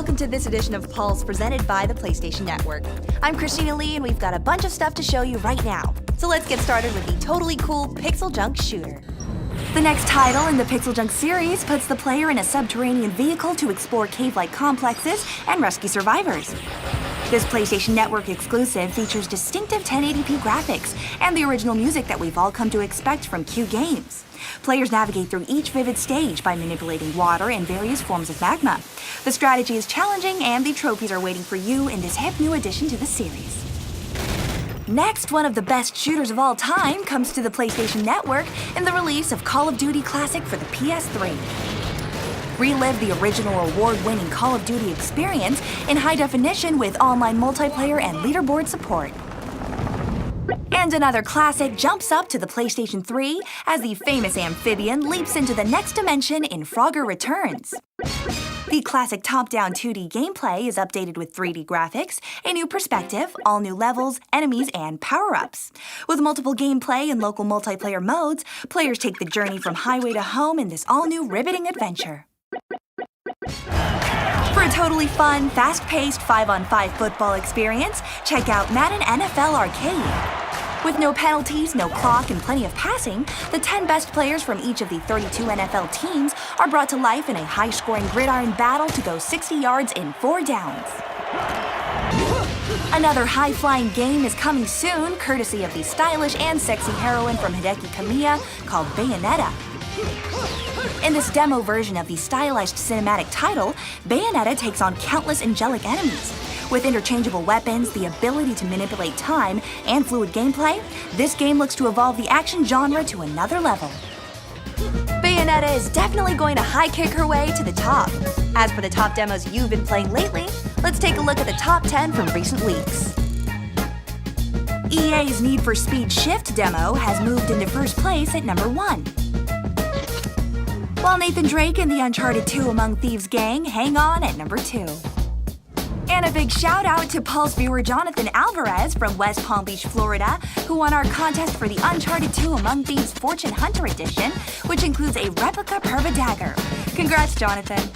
welcome to this edition of Pulse presented by the PlayStation Network. I'm Christina Lee and we've got a bunch of stuff to show you right now. So let's get started with the totally cool Pixel Junk Shooter. The next title in the Pixel Junk series puts the player in a subterranean vehicle to explore cave-like complexes and rescue survivors. This PlayStation Network exclusive features distinctive 1080p graphics and the original music that we've all come to expect from Q games. Players navigate through each vivid stage by manipulating water and various forms of magma. The strategy is challenging and the trophies are waiting for you in this hip new addition to the series. Next, one of the best shooters of all time comes to the PlayStation Network in the release of Call of Duty Classic for the PS3. Relive the original award-winning Call of Duty experience in high definition with online multiplayer and leaderboard support. And another classic jumps up to the PlayStation 3 as the famous amphibian leaps into the next dimension in Frogger Returns. The classic top-down 2D gameplay is updated with 3D graphics, a new perspective, all new levels, enemies, and power-ups. With multiple gameplay and local multiplayer modes, players take the journey from highway to home in this all-new riveting adventure. For a totally fun, fast-paced 5-on-5 football experience, check out Madden NFL Arcade. With no penalties, no clock, and plenty of passing, the 10 best players from each of the 32 NFL teams are brought to life in a high-scoring gridiron battle to go 60 yards in 4 downs. Another high-flying game is coming soon, courtesy of the stylish and sexy heroine from Hideki Kamiya called Bayonetta. In this demo version of the stylized cinematic title, Bayonetta takes on countless angelic enemies. With interchangeable weapons, the ability to manipulate time, and fluid gameplay, this game looks to evolve the action genre to another level. Bayonetta is definitely going to high kick her way to the top. As for the top demos you've been playing lately, let's take a look at the top 10 from recent weeks. EA's Need for Speed Shift demo has moved into first place at number 1. While Nathan Drake and the Uncharted 2 Among Thieves gang hang on at number 2. And a big shout out to Pulse viewer Jonathan Alvarez from West Palm Beach, Florida, who won our contest for the Uncharted 2 Among Thieves Fortune Hunter Edition, which includes a replica Perva dagger. Congrats, Jonathan.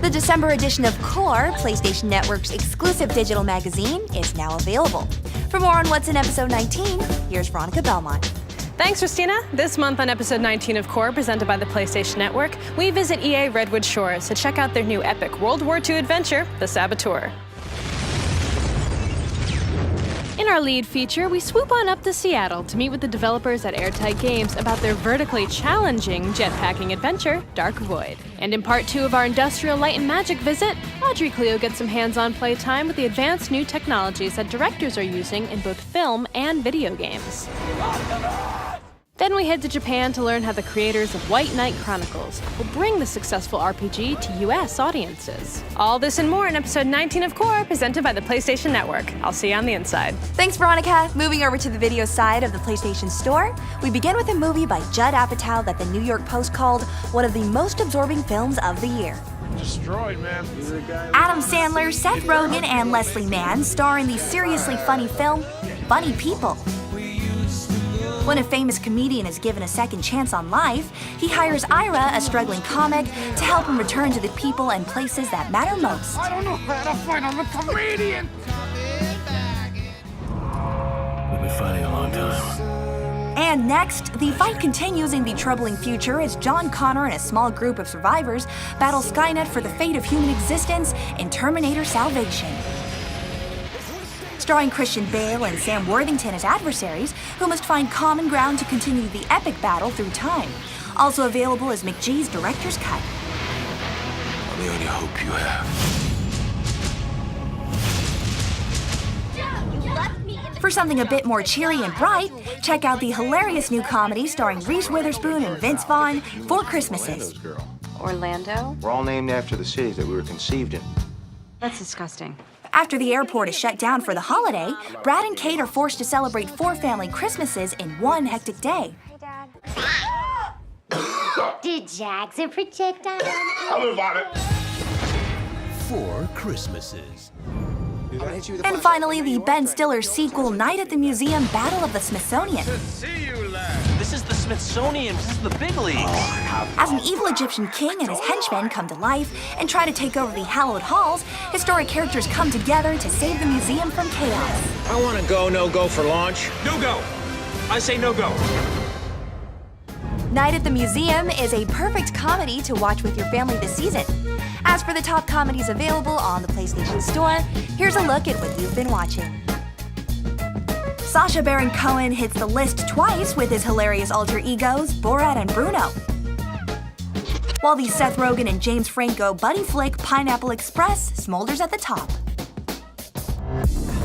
The December edition of Core, PlayStation Network's exclusive digital magazine, is now available. For more on what's in episode 19, here's Veronica Belmont. Thanks, Christina. This month on episode 19 of Core, presented by the PlayStation Network, we visit EA Redwood Shores to check out their new epic World War II adventure, The Saboteur. In our lead feature, we swoop on up to Seattle to meet with the developers at Airtight Games about their vertically challenging jetpacking adventure, Dark Void. And in part 2 of our Industrial Light and Magic visit, Audrey Cleo gets some hands-on playtime with the advanced new technologies that directors are using in both film and video games. Then we head to Japan to learn how the creators of White Knight Chronicles will bring the successful RPG to US audiences. All this and more in episode 19 of Core, presented by the PlayStation Network. I'll see you on the inside. Thanks, Veronica. Moving over to the video side of the PlayStation Store, we begin with a movie by Judd Apatow that the New York Post called one of the most absorbing films of the year. Destroyed, man. Adam Sandler, Seth Rogen, and Leslie Mann star in the seriously funny film Funny People. When a famous comedian is given a second chance on life, he hires Ira, a struggling comic, to help him return to the people and places that matter most. I don't know how to fight. I'm a comedian. We've been fighting a long time. And next, the fight continues in the troubling future as John Connor and a small group of survivors battle Skynet for the fate of human existence in Terminator Salvation. Starring Christian Bale and Sam Worthington as adversaries who must find common ground to continue the epic battle through time. Also available is McGee's director's cut. I'm the only hope you have. For something a bit more cheery and bright, check out the hilarious new comedy starring Reese Witherspoon and Vince Vaughn, Four Christmases. Orlando? We're all named after the cities that we were conceived in. That's disgusting. After the airport is shut down for the holiday, Brad and Kate are forced to celebrate 4 family Christmases in one hectic day. Did Jackson projectile? I'm about it. 4 Christmases. And finally, the Ben Stiller sequel Night at the Museum Battle of the Smithsonian. See you, lad. This is the Smithsonian. This is the big leagues. As an evil Egyptian king and his henchmen come to life and try to take over the hallowed halls, historic characters come together to save the museum from chaos. I want to go, no-go for launch. No go. I say no go. Night at the Museum is a perfect comedy to watch with your family this season. As for the top comedies available on the PlayStation Store, here's a look at what you've been watching. Sacha Baron Cohen hits the list twice with his hilarious alter egos, Borat and Bruno. While the Seth Rogen and James Franco buddy flick Pineapple Express smolders at the top.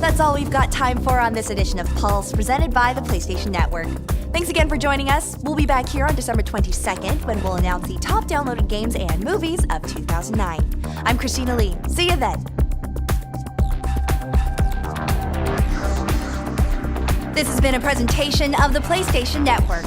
That's all we've got time for on this edition of Pulse, presented by the PlayStation Network. Thanks again for joining us. We'll be back here on December 22nd when we'll announce the top downloaded games and movies of 2009. I'm Christina Lee. See you then. This has been a presentation of the PlayStation Network.